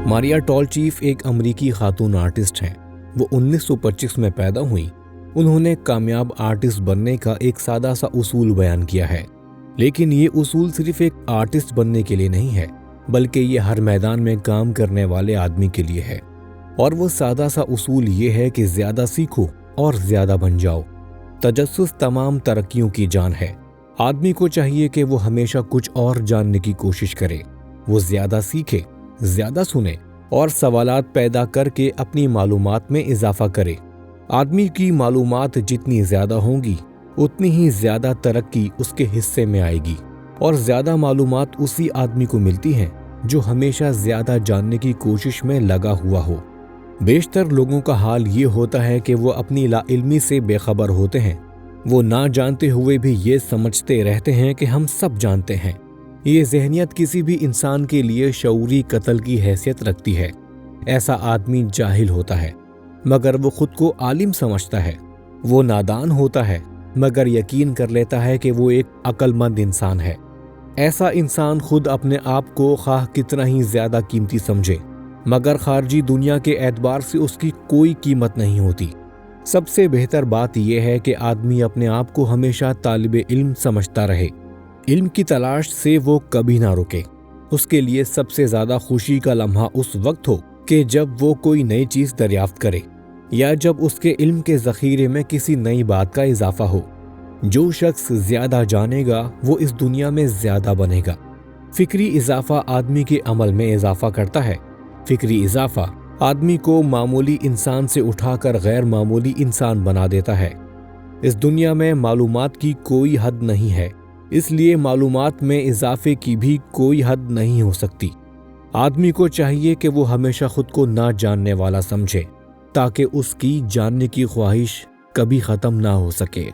ماریا ٹالچیف ایک امریکی خاتون آرٹسٹ ہیں۔ وہ 1925 میں پیدا ہوئی۔ انہوں نے کامیاب آرٹسٹ بننے کا ایک سادہ سا اصول بیان کیا ہے، لیکن یہ اصول صرف ایک آرٹسٹ بننے کے لیے نہیں ہے، بلکہ یہ ہر میدان میں کام کرنے والے آدمی کے لیے ہے۔ اور وہ سادہ سا اصول یہ ہے کہ زیادہ سیکھو اور زیادہ بن جاؤ۔ تجسس تمام ترقیوں کی جان ہے۔ آدمی کو چاہیے کہ وہ ہمیشہ کچھ اور جاننے کی کوشش کرے۔ وہ زیادہ سیکھے، زیادہ سنے اور سوالات پیدا کر کے اپنی معلومات میں اضافہ کرے۔ آدمی کی معلومات جتنی زیادہ ہوں گی، اتنی ہی زیادہ ترقی اس کے حصے میں آئے گی، اور زیادہ معلومات اسی آدمی کو ملتی ہیں جو ہمیشہ زیادہ جاننے کی کوشش میں لگا ہوا ہو۔ بیشتر لوگوں کا حال یہ ہوتا ہے کہ وہ اپنی لا علمی سے بے خبر ہوتے ہیں۔ وہ نہ جانتے ہوئے بھی یہ سمجھتے رہتے ہیں کہ ہم سب جانتے ہیں۔ یہ ذہنیت کسی بھی انسان کے لیے شعوری قتل کی حیثیت رکھتی ہے۔ ایسا آدمی جاہل ہوتا ہے مگر وہ خود کو عالم سمجھتا ہے۔ وہ نادان ہوتا ہے مگر یقین کر لیتا ہے کہ وہ ایک عقل مند انسان ہے۔ ایسا انسان خود اپنے آپ کو خواہ کتنا ہی زیادہ قیمتی سمجھے، مگر خارجی دنیا کے اعتبار سے اس کی کوئی قیمت نہیں ہوتی۔ سب سے بہتر بات یہ ہے کہ آدمی اپنے آپ کو ہمیشہ طالب علم سمجھتا رہے۔ علم کی تلاش سے وہ کبھی نہ رکے۔ اس کے لیے سب سے زیادہ خوشی کا لمحہ اس وقت ہو کہ جب وہ کوئی نئی چیز دریافت کرے، یا جب اس کے علم کے ذخیرے میں کسی نئی بات کا اضافہ ہو۔ جو شخص زیادہ جانے گا وہ اس دنیا میں زیادہ بنے گا۔ فکری اضافہ آدمی کے عمل میں اضافہ کرتا ہے۔ فکری اضافہ آدمی کو معمولی انسان سے اٹھا کر غیر معمولی انسان بنا دیتا ہے۔ اس دنیا میں معلومات کی کوئی حد نہیں ہے، اس لیے معلومات میں اضافے کی بھی کوئی حد نہیں ہو سکتی۔ آدمی کو چاہیے کہ وہ ہمیشہ خود کو نہ جاننے والا سمجھے، تاکہ اس کی جاننے کی خواہش کبھی ختم نہ ہو سکے۔